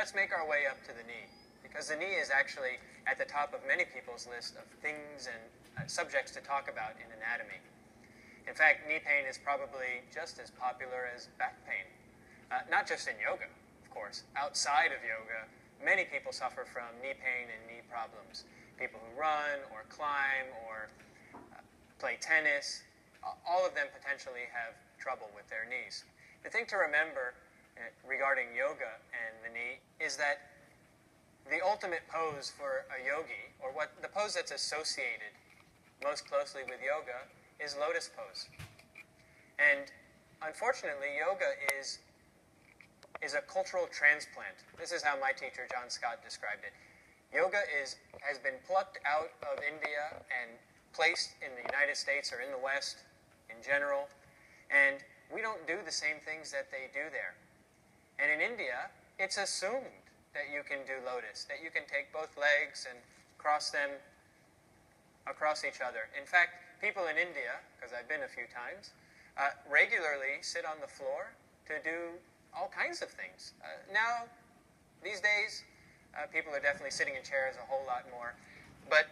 let's make our way up to the knee, because the knee is actually at the top of many people's list of things and subjects to talk about in anatomy. In fact, knee pain is probably just as popular as back pain. Not just in yoga, of course. Outside of yoga, many people suffer from knee pain and knee problems. People who run or climb or play tennis, all of them potentially have trouble with their knees. The thing to remember regarding yoga and the knee is that the ultimate pose for a yogi, or the pose that's associated most closely with yoga, is lotus pose. And unfortunately, yoga is a cultural transplant. This is how my teacher, John Scott, described it. Yoga has been plucked out of India and placed in the United States or in the West in general, and we don't do the same things that they do there. And in India, it's assumed that you can do lotus, that you can take both legs and cross them across each other. In fact, people in India, because I've been a few times, regularly sit on the floor to do all kinds of things. Now, these days, people are definitely sitting in chairs a whole lot more. But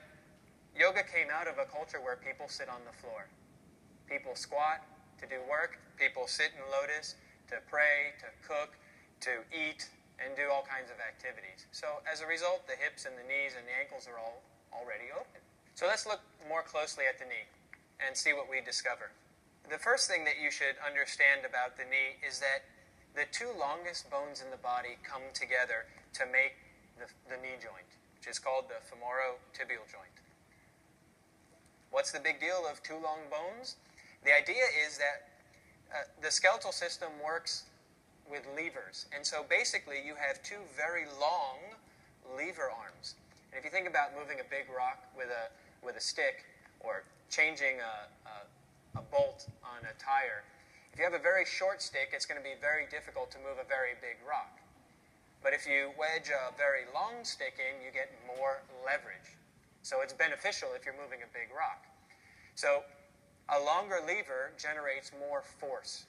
yoga came out of a culture where people sit on the floor. People squat to do work. People sit in lotus to pray, to cook, to eat, and do all kinds of activities. So as a result, the hips and the knees and the ankles are all already open. So let's look more closely at the knee and see what we discover. The first thing that you should understand about the knee is that the two longest bones in the body come together to make the knee joint, which is called the femorotibial joint. What's the big deal of two long bones? The idea is that the skeletal system works with levers. And so basically you have two very long lever arms. And if you think about moving a big rock with a stick or changing a bolt on a tire, if you have a very short stick, it's going to be very difficult to move a very big rock. But if you wedge a very long stick in, you get more leverage. So it's beneficial if you're moving a big rock. So a longer lever generates more force.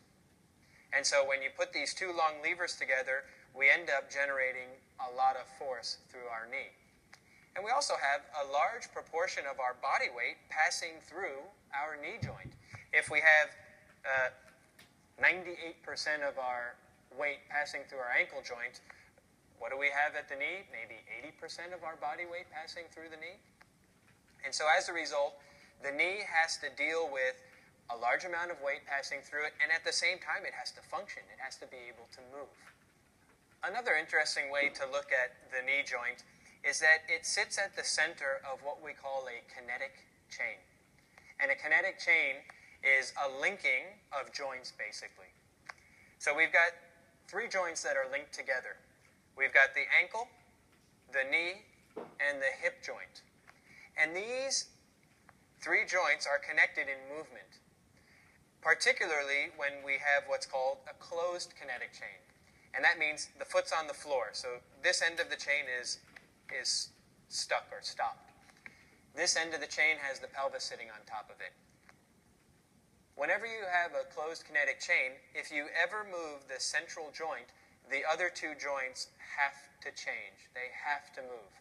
And so when you put these two long levers together, we end up generating a lot of force through our knee. And we also have a large proportion of our body weight passing through our knee joint. If we have 98% of our weight passing through our ankle joint, what do we have at the knee? Maybe 80% of our body weight passing through the knee. And so as a result, the knee has to deal with a large amount of weight passing through it, and at the same time it has to function. It has to be able to move. Another interesting way to look at the knee joint is that it sits at the center of what we call a kinetic chain. And a kinetic chain is a linking of joints, basically. So we've got three joints that are linked together. We've got the ankle, the knee, and the hip joint. And these three joints are connected in movement, particularly when we have what's called a closed kinetic chain. And that means the foot's on the floor. So this end of the chain is stuck or stopped. This end of the chain has the pelvis sitting on top of it. Whenever you have a closed kinetic chain, if you ever move the central joint, the other two joints have to change. They have to move.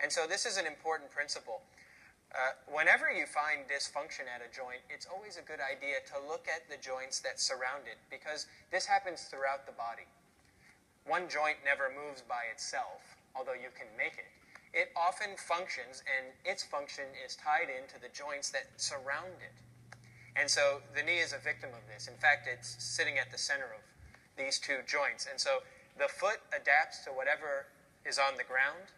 And so this is an important principle. Whenever you find dysfunction at a joint, it's always a good idea to look at the joints that surround it, because this happens throughout the body. One joint never moves by itself, although you can make it. It often functions, and its function is tied into the joints that surround it. And so the knee is a victim of this. In fact, it's sitting at the center of these two joints. And so the foot adapts to whatever is on the ground.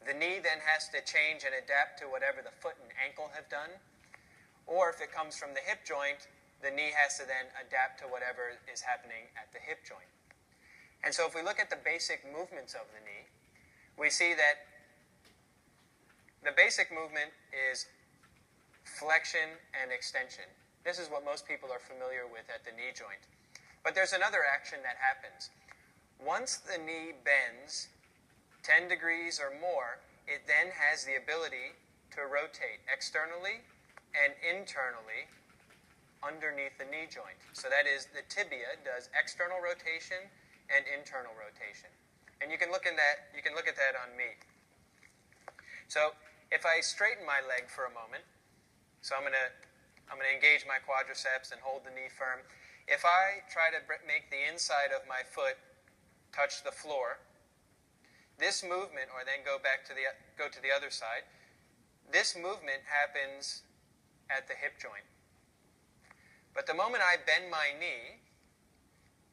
The knee then has to change and adapt to whatever the foot and ankle have done. Or if it comes from the hip joint, the knee has to then adapt to whatever is happening at the hip joint. And so if we look at the basic movements of the knee, we see that the basic movement is flexion and extension. This is what most people are familiar with at the knee joint. But there's another action that happens. Once the knee bends 10 degrees or more, it then has the ability to rotate externally and internally underneath the knee joint. So that is, the tibia does external rotation and internal rotation. And you can look at that on me. So if I straighten my leg for a moment, so I'm going to engage my quadriceps and hold the knee firm. If I try to make the inside of my foot touch the floor, this movement, or then go to the other side, this movement happens at the hip joint. But the moment I bend my knee,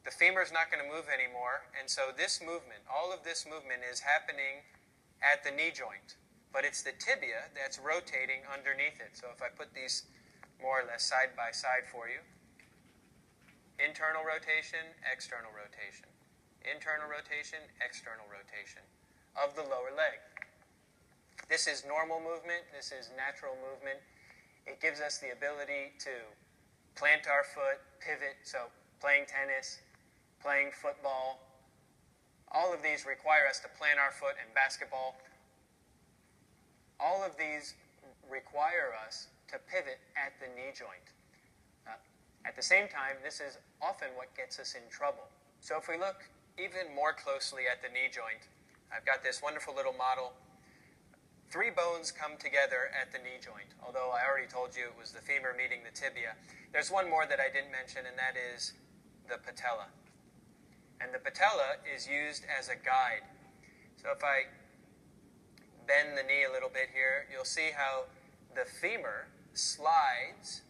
the femur is not going to move anymore, and so this movement, all of this movement is happening at the knee joint. But it's the tibia that's rotating underneath it. So if I put these more or less side by side for you, internal rotation, external rotation. Internal rotation, external rotation of the lower leg. This is normal movement. This is natural movement. It gives us the ability to plant our foot, pivot, so playing tennis, playing football. All of these require us to plant our foot, and basketball. All of these require us to pivot at the knee joint. At the same time, this is often what gets us in trouble. So if we look even more closely at the knee joint, I've got this wonderful little model. 3 bones come together at the knee joint, although I already told you it was the femur meeting the tibia. There's one more that I didn't mention, and that is the patella. And the patella is used as a guide. So if I bend the knee a little bit here, you'll see how the femur slides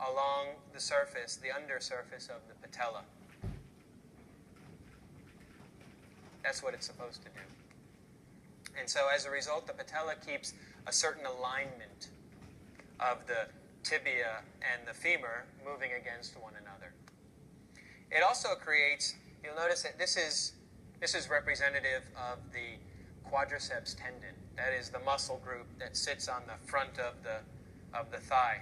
along the surface, the undersurface of the patella. That's what it's supposed to do. And so as a result, the patella keeps a certain alignment of the tibia and the femur moving against one another. It also creates, you'll notice that this is representative of the quadriceps tendon. That is the muscle group that sits on the front of the thigh.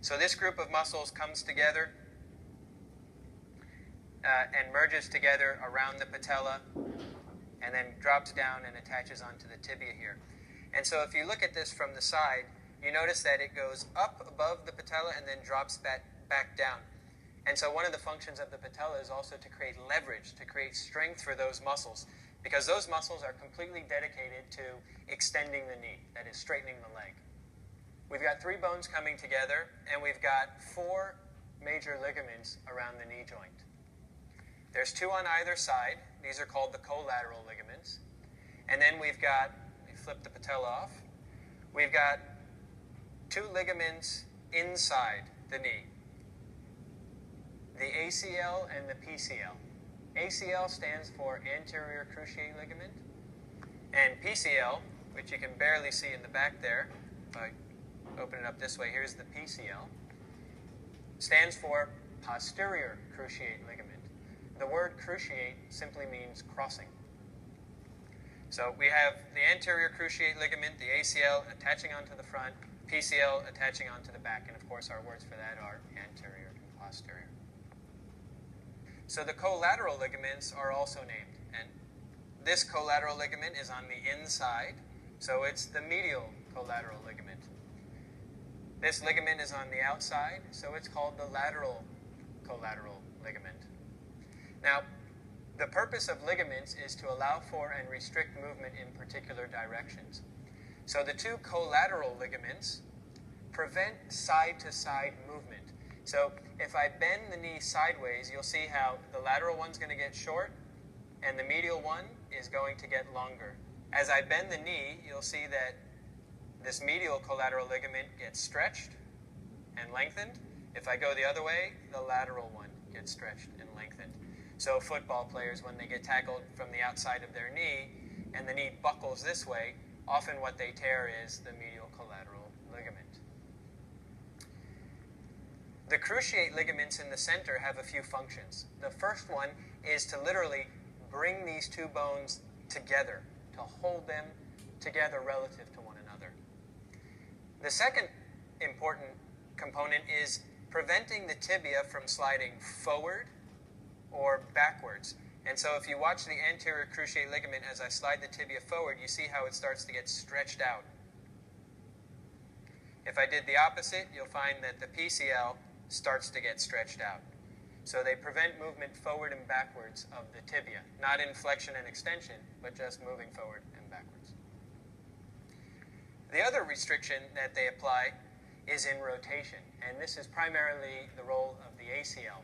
So this group of muscles comes together and merges together around the patella, and then drops down and attaches onto the tibia here. And so if you look at this from the side, you notice that it goes up above the patella and then drops back down. And so one of the functions of the patella is also to create leverage, to create strength for those muscles, because those muscles are completely dedicated to extending the knee, that is, straightening the leg. We've got 3 bones coming together, and we've got 4 major ligaments around the knee joint. There's 2 on either side. These are called the collateral ligaments. And then we've got, let me flip the patella off, we've got 2 ligaments inside the knee, the ACL and the PCL. ACL stands for anterior cruciate ligament, and PCL, which you can barely see in the back there, if I open it up this way, here's the PCL, stands for posterior cruciate ligament. The word cruciate simply means crossing. So we have the anterior cruciate ligament, the ACL attaching onto the front, PCL attaching onto the back, and of course our words for that are anterior and posterior. So the collateral ligaments are also named, and this collateral ligament is on the inside, so it's the medial collateral ligament. This ligament is on the outside, so it's called the lateral collateral ligament. Now, the purpose of ligaments is to allow for and restrict movement in particular directions. So the 2 collateral ligaments prevent side-to-side movement. So if I bend the knee sideways, you'll see how the lateral one's going to get short and the medial one is going to get longer. As I bend the knee, you'll see that this medial collateral ligament gets stretched and lengthened. If I go the other way, the lateral one gets stretched and lengthened. So football players, when they get tackled from the outside of their knee and the knee buckles this way, often what they tear is the medial collateral ligament. The cruciate ligaments in the center have a few functions. The first one is to literally bring these 2 bones together, to hold them together relative to one another. The second important component is preventing the tibia from sliding forward or backwards. And so if you watch the anterior cruciate ligament as I slide the tibia forward, you see how it starts to get stretched out. If I did the opposite, you'll find that the PCL starts to get stretched out. So they prevent movement forward and backwards of the tibia, not in flexion and extension, but just moving forward and backwards. The other restriction that they apply is in rotation, and this is primarily the role of the ACL,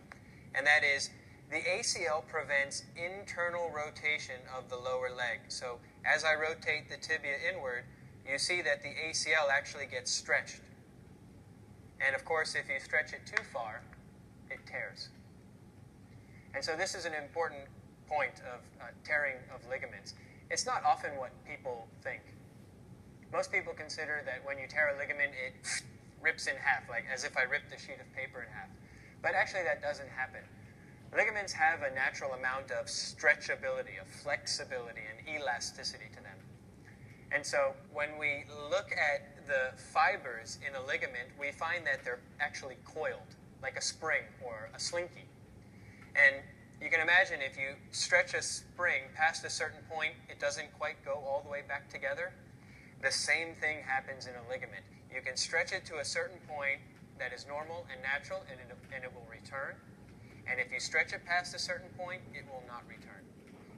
and that is the ACL prevents internal rotation of the lower leg. So as I rotate the tibia inward, you see that the ACL actually gets stretched. And of course, if you stretch it too far, it tears. And so this is an important point of tearing of ligaments. It's not often what people think. Most people consider that when you tear a ligament, it rips in half, like as if I ripped a sheet of paper in half. But actually that doesn't happen. Ligaments have a natural amount of stretchability, of flexibility, and elasticity to them. And so when we look at the fibers in a ligament, we find that they're actually coiled, like a spring or a slinky. And you can imagine if you stretch a spring past a certain point, it doesn't quite go all the way back together. The same thing happens in a ligament. You can stretch it to a certain point that is normal and natural, and it will return. And if you stretch it past a certain point, it will not return.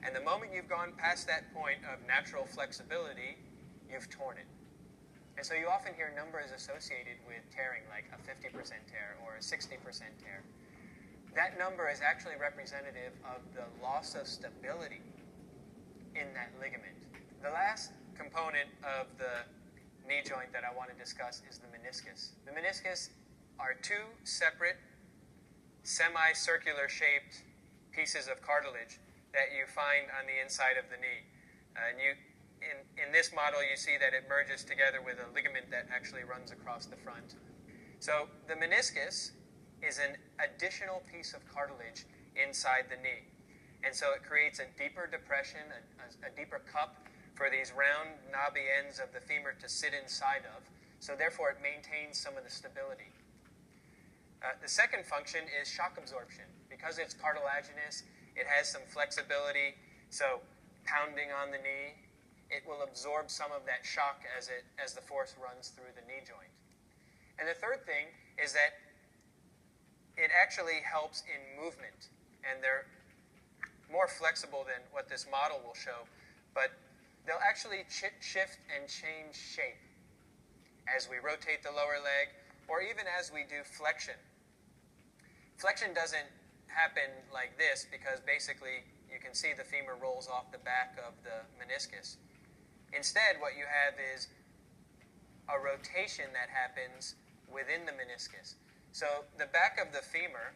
And the moment you've gone past that point of natural flexibility, you've torn it. And so you often hear numbers associated with tearing, like a 50% tear or a 60% tear. That number is actually representative of the loss of stability in that ligament. The last component of the knee joint that I want to discuss is the meniscus. The meniscus are two separate semicircular shaped pieces of cartilage that you find on the inside of the knee. And in this model, you see that it merges together with a ligament that actually runs across the front. So the meniscus is an additional piece of cartilage inside the knee. And so it creates a deeper depression, a deeper cup for these round, knobby ends of the femur to sit inside of. So therefore, it maintains some of the stability. The second function is shock absorption. Because it's cartilaginous, it has some flexibility. So pounding on the knee, it will absorb some of that shock as the force runs through the knee joint. And the third thing is that it actually helps in movement. And they're more flexible than what this model will show, but they'll actually shift and change shape as we rotate the lower leg, or even as we do flexion. Flexion doesn't happen like this because basically you can see the femur rolls off the back of the meniscus. Instead, what you have is a rotation that happens within the meniscus. So the back of the femur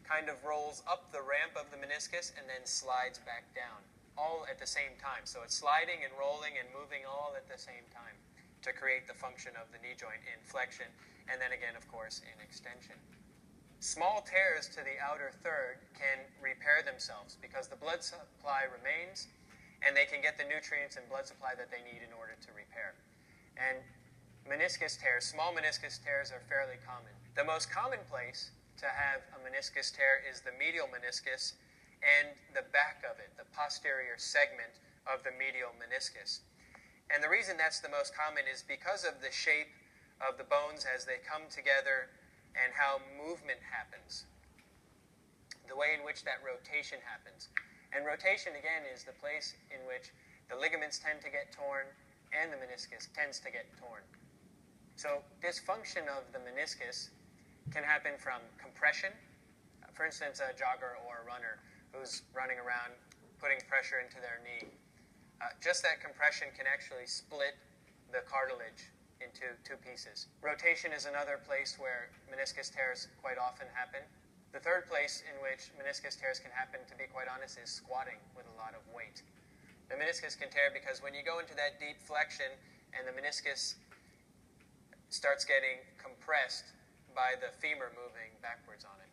kind of rolls up the ramp of the meniscus and then slides back down, all at the same time. So it's sliding and rolling and moving all at the same time to create the function of the knee joint in flexion, and then again, of course, in extension. Small tears to the outer third can repair themselves because the blood supply remains, and they can get the nutrients and blood supply that they need in order to repair. And meniscus tears, small meniscus tears, are fairly common. The most common place to have a meniscus tear is the medial meniscus and the back of it, the posterior segment of the medial meniscus. And the reason that's the most common is because of the shape of the bones as they come together and how movement happens, the way in which that rotation happens. And rotation, again, is the place in which the ligaments tend to get torn and the meniscus tends to get torn. So dysfunction of the meniscus can happen from compression. For instance, a jogger or a runner who's running around putting pressure into their knee. Just that compression can actually split the cartilage into two pieces. Rotation is another place where meniscus tears quite often happen. The third place in which meniscus tears can happen, to be quite honest, is squatting with a lot of weight. The meniscus can tear because when you go into that deep flexion and the meniscus starts getting compressed by the femur moving backwards on it.